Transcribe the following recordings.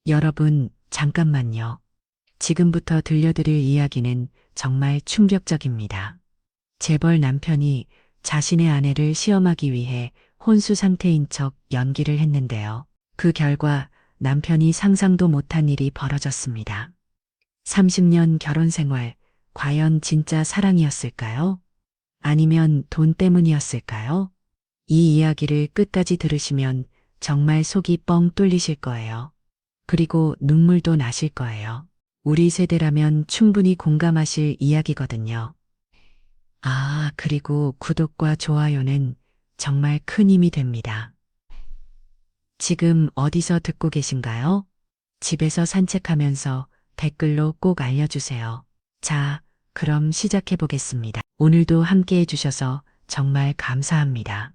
여러분, 잠깐만요. 지금부터 들려드릴 이야기는 정말 충격적입니다. 재벌 남편이 자신의 아내를 시험하기 위해 혼수 상태인 척 연기를 했는데요. 그 결과 남편이 상상도 못한 일이 벌어졌습니다. 30년 결혼 생활, 과연 진짜 사랑이었을까요? 아니면 돈 때문이었을까요? 이 이야기를 끝까지 들으시면 정말 속이 뻥 뚫리실 거예요. 그리고 눈물도 나실 거예요. 우리 세대라면 충분히 공감하실 이야기거든요. 그리고 구독과 좋아요는 정말 큰 힘이 됩니다. 지금 어디서 듣고 계신가요? 집에서 산책하면서 댓글로 꼭 알려주세요. 자, 그럼 시작해 보겠습니다. 오늘도 함께 해주셔서 정말 감사합니다.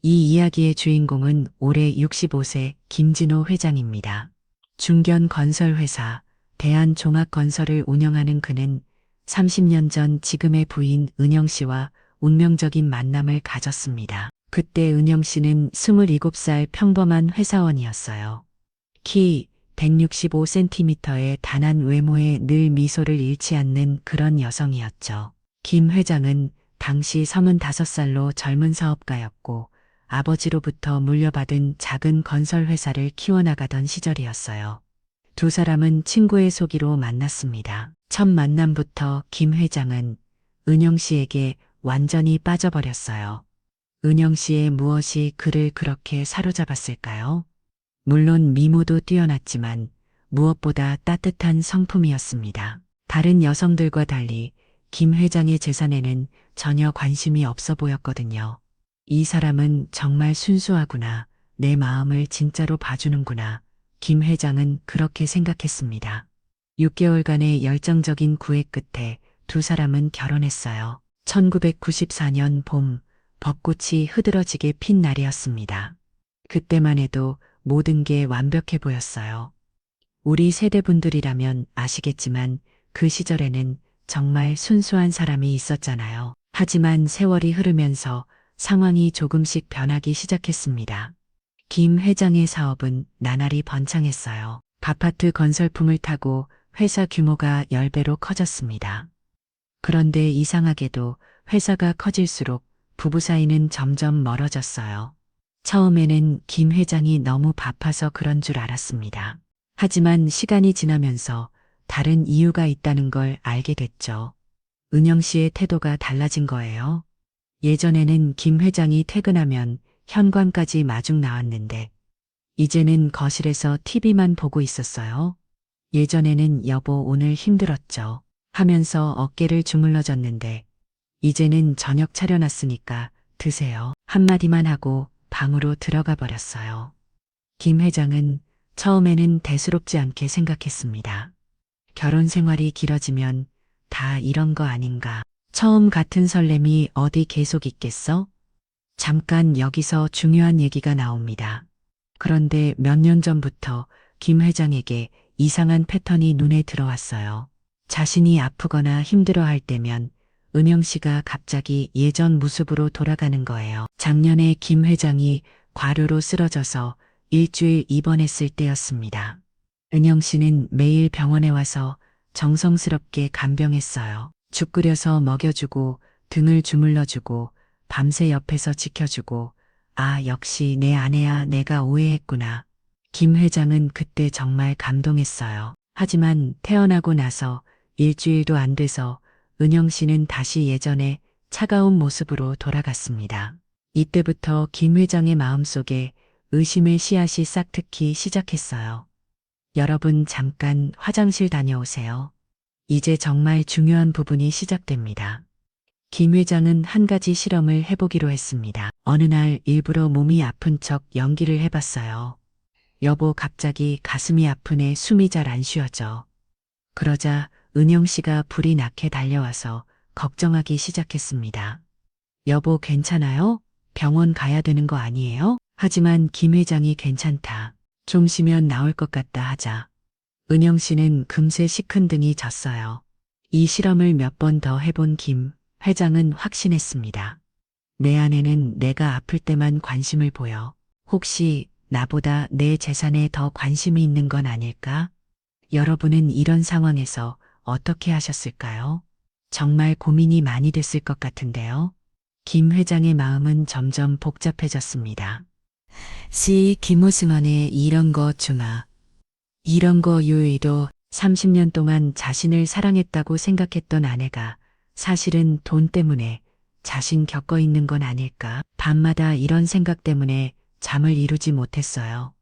이 이야기의 주인공은 올해 65세 김진호 회장입니다. 중견 건설회사 대한종합건설을 운영하는 그는 30년 전 지금의 부인 은영 씨와 운명적인 만남을 가졌습니다. 그때 은영 씨는 27살 평범한 회사원이었어요. 키 165cm의 단한 외모에 늘 미소를 잃지 않는 그런 여성이었죠. 김 회장은 당시 35살로 젊은 사업가였고 아버지로부터 물려받은 작은 건설회사를 키워나가던 시절이었어요. 두 사람은 친구의 소개로 만났습니다. 첫 만남부터 김 회장은 은영 씨에게 완전히 빠져버렸어요. 은영 씨의 무엇이 그를 그렇게 사로잡았을까요? 물론 미모도 뛰어났지만 무엇보다 따뜻한 성품이었습니다. 다른 여성들과 달리 김 회장의 재산에는 전혀 관심이 없어 보였거든요. 이 사람은 정말 순수하구나. 내 마음을 진짜로 봐주는구나. 김 회장은 그렇게 생각했습니다. 6개월간의 열정적인 구애 끝에 두 사람은 결혼했어요. 1994년 봄, 벚꽃이 흐드러지게 핀 날이었습니다. 그때만 해도 모든 게 완벽해 보였어요. 우리 세대분들이라면 아시겠지만 그 시절에는 정말 순수한 사람이 있었잖아요. 하지만 세월이 흐르면서 상황이 조금씩 변하기 시작했습니다. 김 회장의 사업은 나날이 번창했어요. 아파트 건설품을 타고 회사 규모가 10배로 커졌습니다. 그런데 이상하게도 회사가 커질수록 부부 사이는 점점 멀어졌어요. 처음에는 김 회장이 너무 바빠서 그런 줄 알았습니다. 하지만 시간이 지나면서 다른 이유가 있다는 걸 알게 됐죠. 은영 씨의 태도가 달라진 거예요. 예전에는 김 회장이 퇴근하면 현관까지 마중 나왔는데 이제는 거실에서 TV만 보고 있었어요. 예전에는 여보 오늘 힘들었죠 하면서 어깨를 주물러줬는데 이제는 저녁 차려놨으니까 드세요 한마디만 하고 방으로 들어가 버렸어요. 김 회장은 처음에는 대수롭지 않게 생각했습니다. 결혼 생활이 길어지면 다 이런 거 아닌가. 처음 같은 설렘이 어디 계속 있겠어? 잠깐 여기서 중요한 얘기가 나옵니다. 그런데 몇 년 전부터 김 회장에게 이상한 패턴이 눈에 들어왔어요. 자신이 아프거나 힘들어할 때면 은영 씨가 갑자기 예전 모습으로 돌아가는 거예요. 작년에 김 회장이 과로로 쓰러져서 일주일 입원했을 때였습니다. 은영 씨는 매일 병원에 와서 정성스럽게 간병했어요. 죽 끓여서 먹여주고 등을 주물러주고 밤새 옆에서 지켜주고 역시 내 아내야 내가 오해했구나. 김 회장은 그때 정말 감동했어요. 하지만 태어나고 나서 일주일도 안 돼서 은영 씨는 다시 예전의 차가운 모습으로 돌아갔습니다. 이때부터 김 회장의 마음속에 의심의 씨앗이 싹트기 시작했어요. 여러분 잠깐 화장실 다녀오세요. 이제 정말 중요한 부분이 시작됩니다. 김 회장은 한 가지 실험을 해보기로 했습니다. 어느 날 일부러 몸이 아픈 척 연기를 해봤어요. 여보 갑자기 가슴이 아프네 숨이 잘 안 쉬어져. 그러자 은영 씨가 불이 나게 달려와서 걱정하기 시작했습니다. 여보 괜찮아요? 병원 가야 되는 거 아니에요? 하지만 김 회장이 괜찮다. 좀 쉬면 나올 것 같다 하자. 은영 씨는 금세 시큰둥이 졌어요. 이 실험을 몇 번 더 해본 김 회장은 확신했습니다. 내 아내는 내가 아플 때만 관심을 보여. 혹시 나보다 내 재산에 더 관심이 있는 건 아닐까? 여러분은 이런 상황에서 어떻게 하셨을까요? 정말 고민이 많이 됐을 것 같은데요. 김 회장의 마음은 점점 복잡해졌습니다. 김우승원의 이런 거 주마. 이런 거 요이도 30년 동안 자신을 사랑했다고 생각했던 아내가 사실은 돈 때문에 자신 겪어 있는 건 아닐까? 밤마다 이런 생각 때문에 잠을 이루지 못했어요.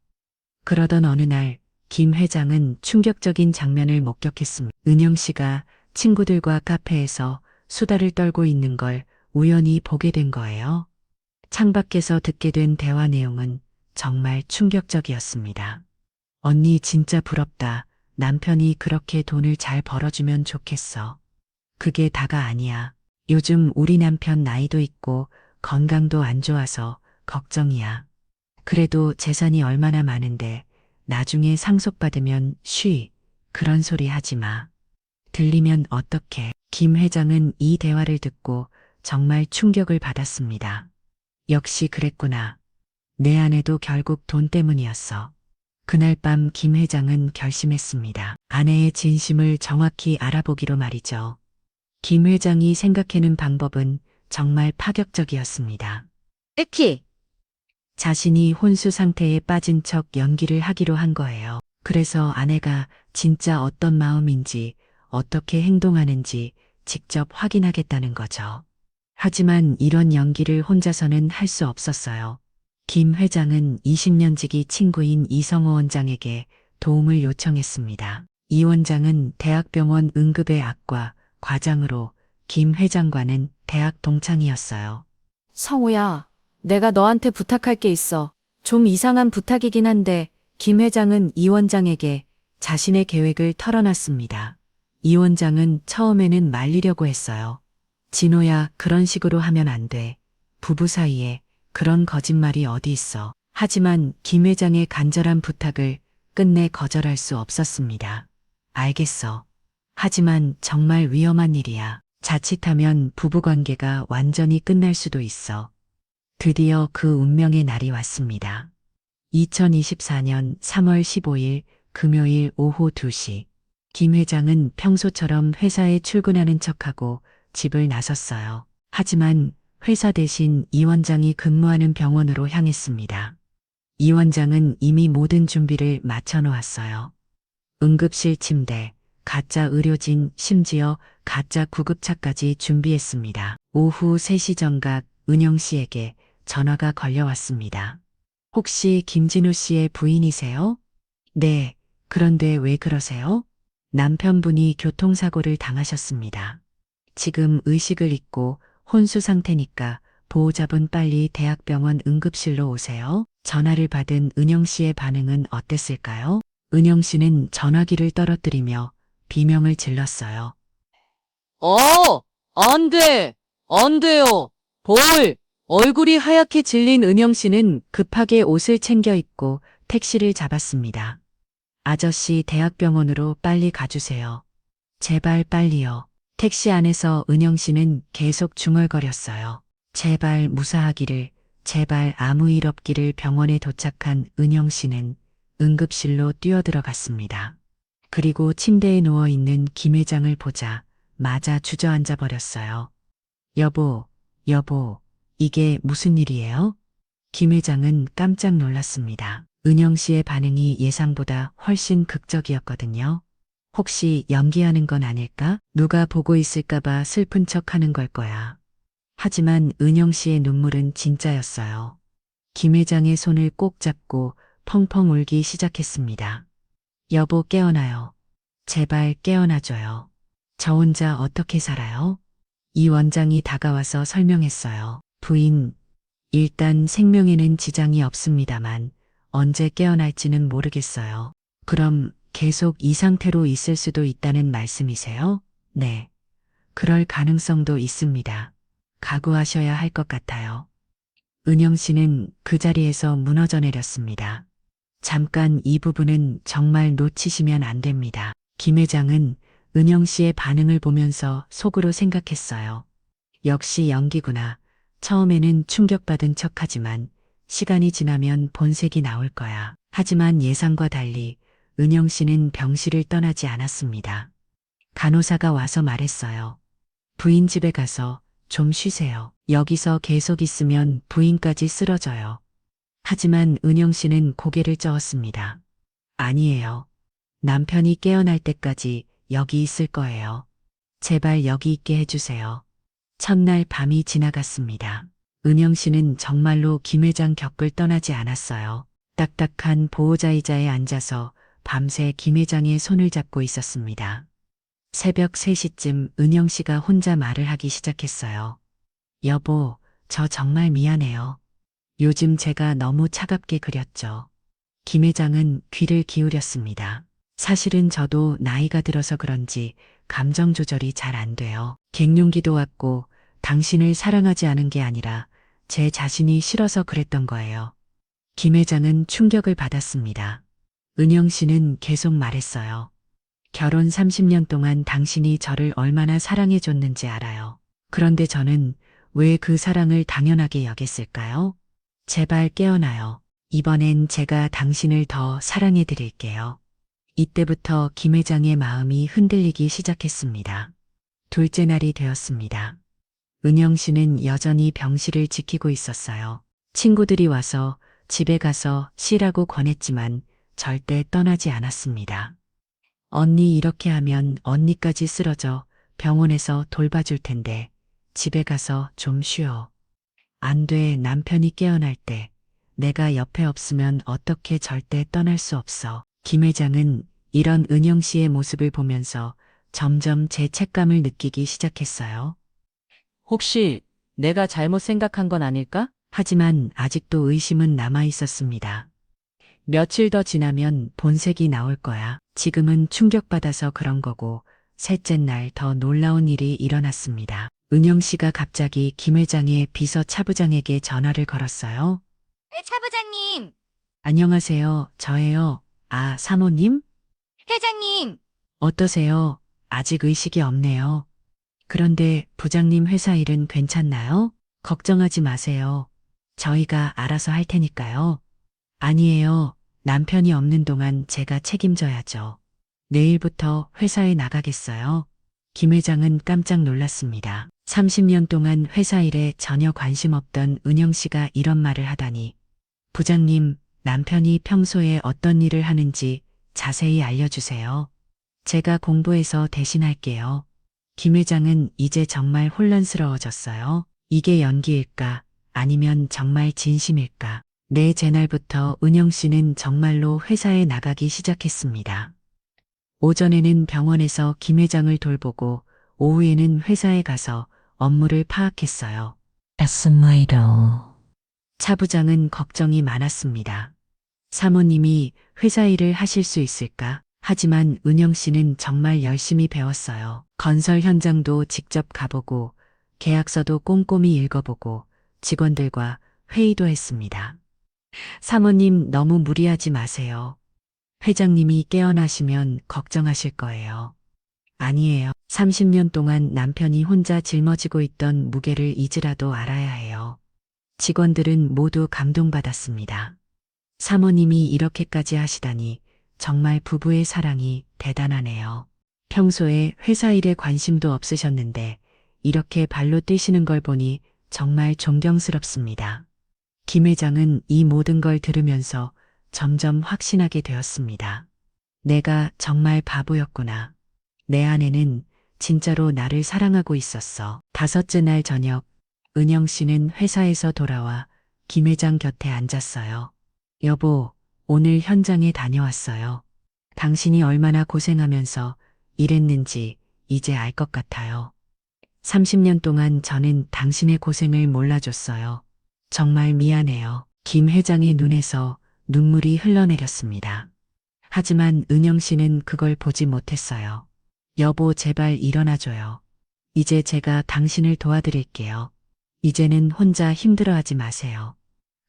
그러던 어느 날 김 회장은 충격적인 장면을 목격했습니다. 은영 씨가 친구들과 카페에서 수다를 떨고 있는 걸 우연히 보게 된 거예요. 창밖에서 듣게 된 대화 내용은 정말 충격적이었습니다. 언니 진짜 부럽다. 남편이 그렇게 돈을 잘 벌어주면 좋겠어. 그게 다가 아니야. 요즘 우리 남편 나이도 있고 건강도 안 좋아서 걱정이야. 그래도 재산이 얼마나 많은데 나중에 상속받으면 그런 소리 하지 마. 들리면 어떡해. 김 회장은 이 대화를 듣고 정말 충격을 받았습니다. 역시 그랬구나. 내 아내도 결국 돈 때문이었어. 그날 밤 김 회장은 결심했습니다. 아내의 진심을 정확히 알아보기로 말이죠. 김 회장이 생각해낸 방법은 정말 파격적이었습니다. 특히 자신이 혼수 상태에 빠진 척 연기를 하기로 한 거예요. 그래서 아내가 진짜 어떤 마음인지 어떻게 행동하는지 직접 확인하겠다는 거죠. 하지만 이런 연기를 혼자서는 할 수 없었어요. 김 회장은 20년 지기 친구인 이성호 원장에게 도움을 요청했습니다. 이 원장은 대학병원 응급의 악과 과장으로 김 회장과는 대학 동창이었어요. 성우야, 내가 너한테 부탁할 게 있어. 좀 이상한 부탁이긴 한데 김 회장은 이 원장에게 자신의 계획을 털어놨습니다. 이 원장은 처음에는 말리려고 했어요. 진호야, 그런 식으로 하면 안 돼. 부부 사이에 그런 거짓말이 어디 있어. 하지만 김 회장의 간절한 부탁을 끝내 거절할 수 없었습니다. 알겠어. 하지만 정말 위험한 일이야. 자칫하면 부부관계가 완전히 끝날 수도 있어. 드디어 그 운명의 날이 왔습니다. 2024년 3월 15일 금요일 오후 2시. 김 회장은 평소처럼 회사에 출근하는 척하고 집을 나섰어요. 하지만 회사 대신 이 원장이 근무하는 병원으로 향했습니다. 이 원장은 이미 모든 준비를 마쳐 놓았어요. 응급실 침대, 가짜 의료진, 심지어 가짜 구급차까지 준비했습니다. 오후 3시 정각 은영 씨에게 전화가 걸려왔습니다. 혹시 김진우 씨의 부인이세요? 네. 그런데 왜 그러세요? 남편분이 교통사고를 당하셨습니다. 지금 의식을 잃고 혼수 상태니까 보호자분 빨리 대학병원 응급실로 오세요. 전화를 받은 은영 씨의 반응은 어땠을까요? 은영 씨는 전화기를 떨어뜨리며 비명을 질렀어요. 안 돼! 안 돼요! 얼굴이 하얗게 질린 은영 씨는 급하게 옷을 챙겨 입고 택시를 잡았습니다. 아저씨 대학병원으로 빨리 가주세요. 제발 빨리요. 택시 안에서 은영 씨는 계속 중얼거렸어요. 제발 무사하기를, 제발 아무 일 없기를. 병원에 도착한 은영 씨는 응급실로 뛰어들어갔습니다. 그리고 침대에 누워있는 김 회장을 보자 마자 주저앉아 버렸어요. 여보, 이게 무슨 일이에요? 김 회장은 깜짝 놀랐습니다. 은영 씨의 반응이 예상보다 훨씬 극적이었거든요. 혹시 연기하는 건 아닐까? 누가 보고 있을까봐 슬픈 척 하는 걸 거야. 하지만 은영 씨의 눈물은 진짜였어요. 김 회장의 손을 꼭 잡고 펑펑 울기 시작했습니다. 여보, 깨어나요. 제발 깨어나줘요. 저 혼자 어떻게 살아요? 이 원장이 다가와서 설명했어요. 부인, 일단 생명에는 지장이 없습니다만 언제 깨어날지는 모르겠어요. 그럼 계속 이 상태로 있을 수도 있다는 말씀이세요? 네. 그럴 가능성도 있습니다. 각오하셔야 할 것 같아요. 은영 씨는 그 자리에서 무너져 내렸습니다. 잠깐 이 부분은 정말 놓치시면 안 됩니다. 김 회장은 은영 씨의 반응을 보면서 속으로 생각했어요. 역시 연기구나. 처음에는 충격받은 척하지만 시간이 지나면 본색이 나올 거야. 하지만 예상과 달리 은영 씨는 병실을 떠나지 않았습니다. 간호사가 와서 말했어요. 부인 집에 가서 좀 쉬세요. 여기서 계속 있으면 부인까지 쓰러져요. 하지만 은영 씨는 고개를 저었습니다. 아니에요. 남편이 깨어날 때까지 여기 있을 거예요. 제발 여기 있게 해주세요. 첫날 밤이 지나갔습니다. 은영 씨는 정말로 김 회장 곁을 떠나지 않았어요. 딱딱한 보호자 의자에 앉아서 밤새 김 회장의 손을 잡고 있었습니다. 새벽 3시쯤 은영 씨가 혼자 말을 하기 시작했어요. 여보, 저 정말 미안해요. 요즘 제가 너무 차갑게 그렸죠. 김 회장은 귀를 기울였습니다. 사실은 저도 나이가 들어서 그런지 감정 조절이 잘 안 돼요. 갱년기도 왔고 당신을 사랑하지 않은 게 아니라 제 자신이 싫어서 그랬던 거예요. 김 회장은 충격을 받았습니다. 은영 씨는 계속 말했어요. 결혼 30년 동안 당신이 저를 얼마나 사랑해 줬는지 알아요. 그런데 저는 왜 그 사랑을 당연하게 여겼을까요? 제발 깨어나요. 이번엔 제가 당신을 더 사랑해 드릴게요. 이때부터 김 회장의 마음이 흔들리기 시작했습니다. 둘째 날이 되었습니다. 은영 씨는 여전히 병실을 지키고 있었어요. 친구들이 와서 집에 가서 쉬라고 권했지만 절대 떠나지 않았습니다. 언니 이렇게 하면 언니까지 쓰러져 병원에서 돌봐줄 텐데 집에 가서 좀 쉬어. 안 돼, 남편이 깨어날 때 내가 옆에 없으면 어떻게 절대 떠날 수 없어. 김 회장은 이런 은영 씨의 모습을 보면서 점점 죄책감을 느끼기 시작했어요. 혹시 내가 잘못 생각한 건 아닐까? 하지만 아직도 의심은 남아 있었습니다. 며칠 더 지나면 본색이 나올 거야. 지금은 충격받아서 그런 거고, 셋째 날 더 놀라운 일이 일어났습니다. 은영 씨가 갑자기 김 회장의 비서 차부장에게 전화를 걸었어요. 네, 차 부장님, 안녕하세요. 저예요. 아, 사모님? 회장님, 어떠세요? 아직 의식이 없네요. 그런데 부장님 회사 일은 괜찮나요? 걱정하지 마세요. 저희가 알아서 할 테니까요. 아니에요. 남편이 없는 동안 제가 책임져야죠. 내일부터 회사에 나가겠어요. 김 회장은 깜짝 놀랐습니다. 30년 동안 회사 일에 전혀 관심 없던 은영 씨가 이런 말을 하다니. 부장님, 남편이 평소에 어떤 일을 하는지 자세히 알려주세요. 제가 공부해서 대신할게요. 김 회장은 이제 정말 혼란스러워졌어요. 이게 연기일까? 아니면 정말 진심일까? 제 날부터 은영 씨는 정말로 회사에 나가기 시작했습니다. 오전에는 병원에서 김 회장을 돌보고 오후에는 회사에 가서 업무를 파악했어요. 차 부장은 걱정이 많았습니다. 사모님이 회사 일을 하실 수 있을까? 하지만 은영 씨는 정말 열심히 배웠어요. 건설 현장도 직접 가보고 계약서도 꼼꼼히 읽어보고 직원들과 회의도 했습니다. 사모님 너무 무리하지 마세요. 회장님이 깨어나시면 걱정하실 거예요. 아니에요. 30년 동안 남편이 혼자 짊어지고 있던 무게를 이제라도 알아야 해요. 직원들은 모두 감동받았습니다. 사모님이 이렇게까지 하시다니 정말 부부의 사랑이 대단하네요. 평소에 회사 일에 관심도 없으셨는데 이렇게 발로 뛰시는 걸 보니 정말 존경스럽습니다. 김 회장은 이 모든 걸 들으면서 점점 확신하게 되었습니다. 내가 정말 바보였구나. 내 아내는 진짜로 나를 사랑하고 있었어. 다섯째 날 저녁, 은영 씨는 회사에서 돌아와 김 회장 곁에 앉았어요. 여보, 오늘 현장에 다녀왔어요. 당신이 얼마나 고생하면서 일했는지 이제 알 것 같아요. 30년 동안 저는 당신의 고생을 몰라줬어요. 정말 미안해요. 김 회장의 눈에서 눈물이 흘러내렸습니다. 하지만 은영 씨는 그걸 보지 못했어요. 여보, 제발 일어나줘요. 이제 제가 당신을 도와드릴게요. 이제는 혼자 힘들어하지 마세요.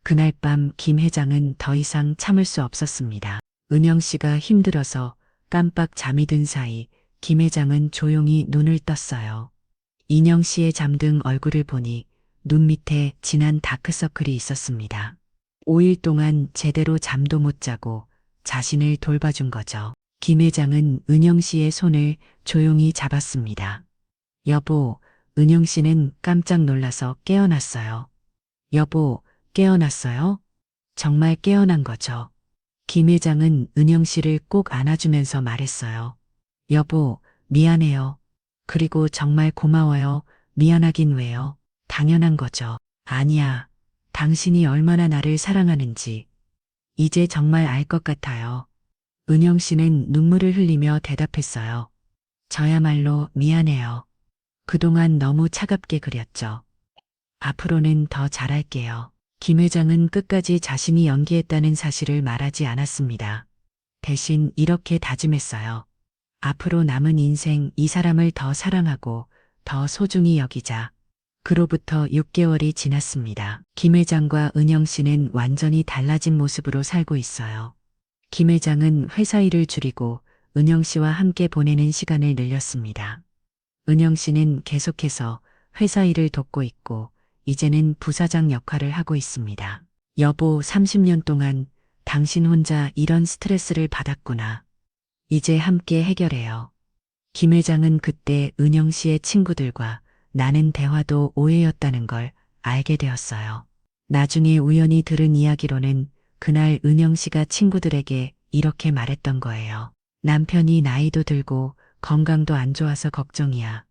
그날 밤 김 회장은 더 이상 참을 수 없었습니다. 은영 씨가 힘들어서 깜빡 잠이 든 사이 김 회장은 조용히 눈을 떴어요. 인영 씨의 잠든 얼굴을 보니 눈 밑에 진한 다크서클이 있었습니다. 5일 동안 제대로 잠도 못 자고 자신을 돌봐준 거죠. 김 회장은 은영 씨의 손을 조용히 잡았습니다. 여보, 은영 씨는 깜짝 놀라서 깨어났어요. 여보, 깨어났어요? 정말 깨어난 거죠. 김 회장은 은영 씨를 꼭 안아주면서 말했어요. 여보, 미안해요. 그리고 정말 고마워요. 미안하긴 왜요? 당연한 거죠. 아니야. 당신이 얼마나 나를 사랑하는지 이제 정말 알 것 같아요. 은영 씨는 눈물을 흘리며 대답했어요. 저야말로 미안해요. 그동안 너무 차갑게 그렸죠. 앞으로는 더 잘할게요. 김 회장은 끝까지 자신이 연기했다는 사실을 말하지 않았습니다. 대신 이렇게 다짐했어요. 앞으로 남은 인생 이 사람을 더 사랑하고 더 소중히 여기자. 그로부터 6개월이 지났습니다. 김 회장과 은영 씨는 완전히 달라진 모습으로 살고 있어요. 김 회장은 회사 일을 줄이고 은영 씨와 함께 보내는 시간을 늘렸습니다. 은영 씨는 계속해서 회사 일을 돕고 있고 이제는 부사장 역할을 하고 있습니다. 여보, 30년 동안 당신 혼자 이런 스트레스를 받았구나. 이제 함께 해결해요. 김 회장은 그때 은영 씨의 친구들과 나는 대화도 오해였다는 걸 알게 되었어요. 나중에 우연히 들은 이야기로는 그날 은영 씨가 친구들에게 이렇게 말했던 거예요. 남편이 나이도 들고 건강도 안 좋아서 걱정이야.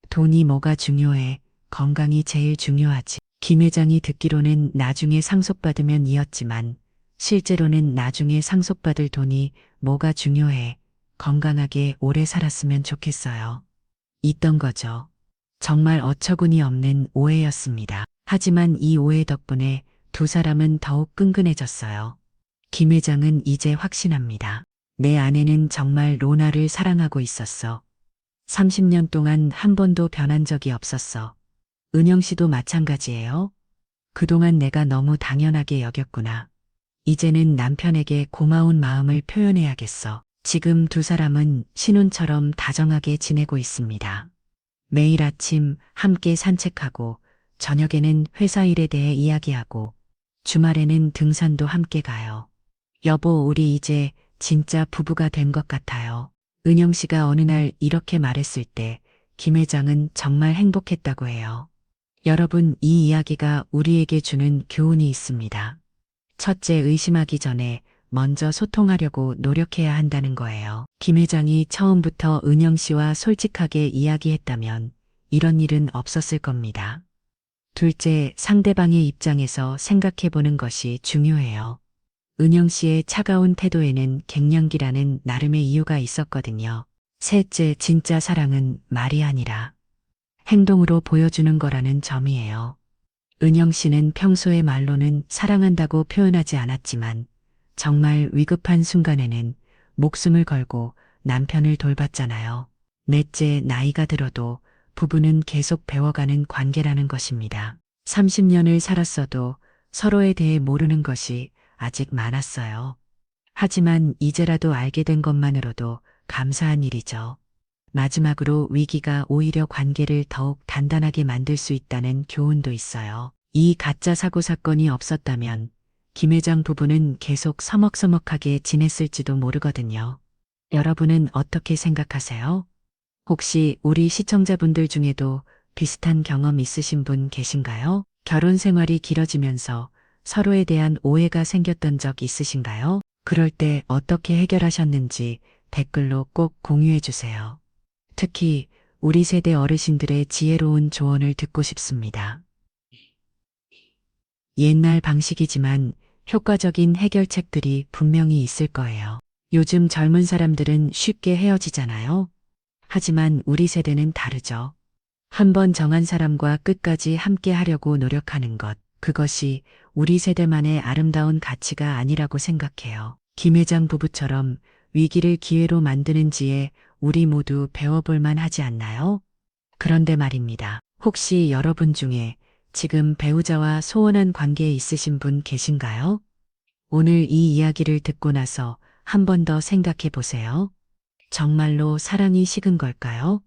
돈이 뭐가 중요해. 건강이 제일 중요하지. 김 회장이 듣기로는 나중에 상속받으면 이었지만 실제로는 나중에 상속받을 돈이 뭐가 중요해. 건강하게 오래 살았으면 좋겠어요. 있던 거죠. 정말 어처구니 없는 오해였습니다. 하지만 이 오해 덕분에 두 사람은 더욱 끈끈해졌어요. 김 회장은 이제 확신합니다. 내 아내는 정말 로나를 사랑하고 있었어. 30년 동안 한 번도 변한 적이 없었어. 은영 씨도 마찬가지예요. 그동안 내가 너무 당연하게 여겼구나. 이제는 남편에게 고마운 마음을 표현해야겠어. 지금 두 사람은 신혼처럼 다정하게 지내고 있습니다. 매일 아침 함께 산책하고 저녁에는 회사 일에 대해 이야기하고 주말에는 등산도 함께 가요. 여보, 우리 이제 진짜 부부가 된 것 같아요. 은영 씨가 어느 날 이렇게 말했을 때 김 회장은 정말 행복했다고 해요. 여러분, 이 이야기가 우리에게 주는 교훈이 있습니다. 첫째, 의심하기 전에 먼저 소통하려고 노력해야 한다는 거예요. 김 회장이 처음부터 은영 씨와 솔직하게 이야기했다면 이런 일은 없었을 겁니다. 둘째, 상대방의 입장에서 생각해보는 것이 중요해요. 은영 씨의 차가운 태도에는 갱년기라는 나름의 이유가 있었거든요. 셋째, 진짜 사랑은 말이 아니라 행동으로 보여주는 거라는 점이에요. 은영 씨는 평소에 말로는 사랑한다고 표현하지 않았지만 정말 위급한 순간에는 목숨을 걸고 남편을 돌봤잖아요. 넷째, 나이가 들어도 부부는 계속 배워가는 관계라는 것입니다. 30년을 살았어도 서로에 대해 모르는 것이 아직 많았어요. 하지만 이제라도 알게 된 것만으로도 감사한 일이죠. 마지막으로 위기가 오히려 관계를 더욱 단단하게 만들 수 있다는 교훈도 있어요. 이 가짜 사고 사건이 없었다면 김 회장 부부는 계속 서먹서먹하게 지냈을지도 모르거든요. 여러분은 어떻게 생각하세요? 혹시 우리 시청자분들 중에도 비슷한 경험 있으신 분 계신가요? 결혼 생활이 길어지면서 서로에 대한 오해가 생겼던 적 있으신가요? 그럴 때 어떻게 해결하셨는지 댓글로 꼭 공유해 주세요. 특히 우리 세대 어르신들의 지혜로운 조언을 듣고 싶습니다. 옛날 방식이지만 효과적인 해결책들이 분명히 있을 거예요. 요즘 젊은 사람들은 쉽게 헤어지잖아요. 하지만 우리 세대는 다르죠. 한번 정한 사람과 끝까지 함께 하려고 노력하는 것, 그것이 우리 세대만의 아름다운 가치가 아니라고 생각해요. 김 회장 부부처럼 위기를 기회로 만드는 지혜 우리 모두 배워볼 만하지 않나요? 그런데 말입니다. 혹시 여러분 중에 지금 배우자와 소원한 관계에 있으신 분 계신가요? 오늘 이 이야기를 듣고 나서 한 번 더 생각해 보세요. 정말로 사랑이 식은 걸까요?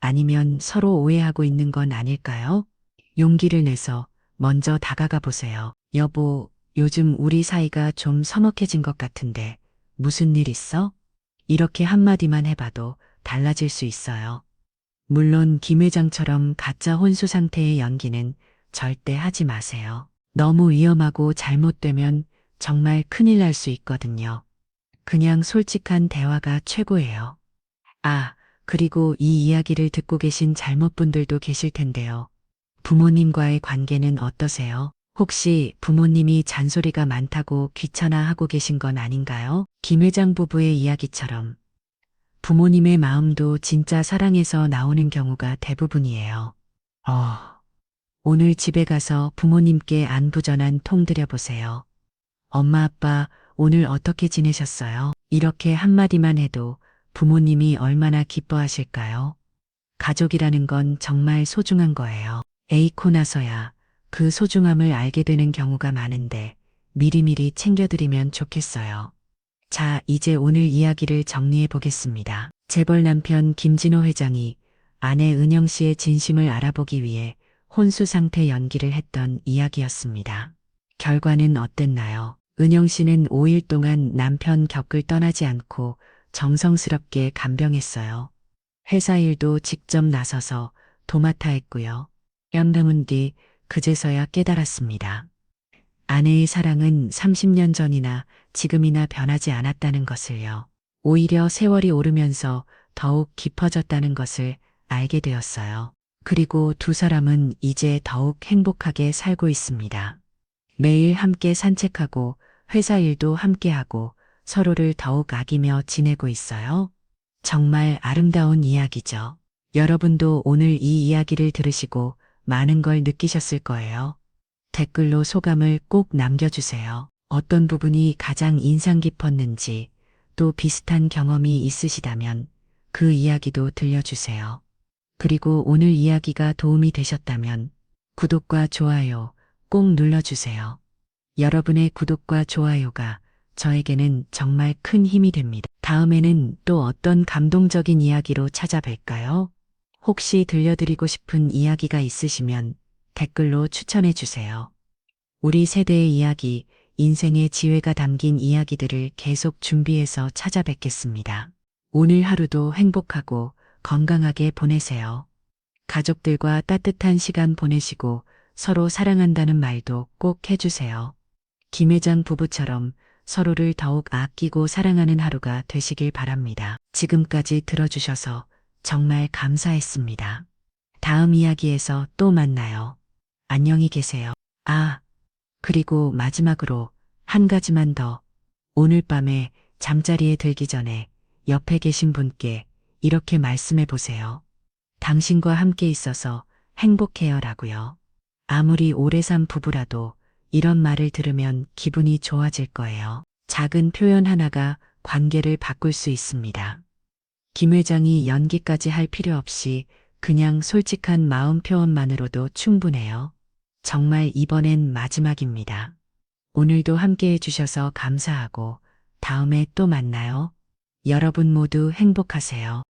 아니면 서로 오해하고 있는 건 아닐까요? 용기를 내서 먼저 다가가 보세요. 여보, 요즘 우리 사이가 좀 서먹해진 것 같은데 무슨 일 있어? 이렇게 한마디만 해봐도 달라질 수 있어요. 물론 김 회장처럼 가짜 혼수 상태의 연기는 절대 하지 마세요. 너무 위험하고 잘못되면 정말 큰일 날 수 있거든요. 그냥 솔직한 대화가 최고예요. 아, 그리고 이 이야기를 듣고 계신 잘못분들도 계실 텐데요. 부모님과의 관계는 어떠세요? 혹시 부모님이 잔소리가 많다고 귀찮아하고 계신 건 아닌가요? 김 회장 부부의 이야기처럼 부모님의 마음도 진짜 사랑에서 나오는 경우가 대부분이에요. 오늘 집에 가서 부모님께 안부 전한 통 드려보세요. 엄마, 아빠, 오늘 어떻게 지내셨어요? 이렇게 한마디만 해도 부모님이 얼마나 기뻐하실까요? 가족이라는 건 정말 소중한 거예요. 에이코 나서야 그 소중함을 알게 되는 경우가 많은데 미리미리 챙겨드리면 좋겠어요. 자, 이제 오늘 이야기를 정리해 보겠습니다. 재벌 남편 김진호 회장이 아내 은영 씨의 진심을 알아보기 위해 혼수 상태 연기를 했던 이야기였습니다. 결과는 어땠나요? 은영 씨는 5일 동안 남편 곁을 떠나지 않고 정성스럽게 간병했어요. 회사 일도 직접 나서서 도맡아 했고요. 뺨담은 뒤 그제서야 깨달았습니다. 아내의 사랑은 30년 전이나 지금이나 변하지 않았다는 것을요. 오히려 세월이 오르면서 더욱 깊어졌다는 것을 알게 되었어요. 그리고 두 사람은 이제 더욱 행복하게 살고 있습니다. 매일 함께 산책하고 회사 일도 함께하고 서로를 더욱 아끼며 지내고 있어요. 정말 아름다운 이야기죠. 여러분도 오늘 이 이야기를 들으시고 많은 걸 느끼셨을 거예요. 댓글로 소감을 꼭 남겨주세요. 어떤 부분이 가장 인상 깊었는지, 또 비슷한 경험이 있으시다면 그 이야기도 들려주세요. 그리고 오늘 이야기가 도움이 되셨다면 구독과 좋아요 꼭 눌러주세요. 여러분의 구독과 좋아요가 저에게는 정말 큰 힘이 됩니다. 다음에는 또 어떤 감동적인 이야기로 찾아뵐까요? 혹시 들려드리고 싶은 이야기가 있으시면 댓글로 추천해 주세요. 우리 세대의 이야기, 인생의 지혜가 담긴 이야기들을 계속 준비해서 찾아뵙겠습니다. 오늘 하루도 행복하고 건강하게 보내세요. 가족들과 따뜻한 시간 보내시고 서로 사랑한다는 말도 꼭 해주세요. 김 회장 부부처럼 서로를 더욱 아끼고 사랑하는 하루가 되시길 바랍니다. 지금까지 들어주셔서 정말 감사했습니다. 다음 이야기에서 또 만나요. 안녕히 계세요. 아, 그리고 마지막으로 한 가지만 더. 오늘 밤에 잠자리에 들기 전에 옆에 계신 분께 이렇게 말씀해 보세요. 당신과 함께 있어서 행복해요 라고요. 아무리 오래 산 부부라도 이런 말을 들으면 기분이 좋아질 거예요. 작은 표현 하나가 관계를 바꿀 수 있습니다. 김 회장이 연기까지 할 필요 없이 그냥 솔직한 마음 표현만으로도 충분해요. 정말 이번엔 마지막입니다. 오늘도 함께 해주셔서 감사하고 다음에 또 만나요. 여러분 모두 행복하세요.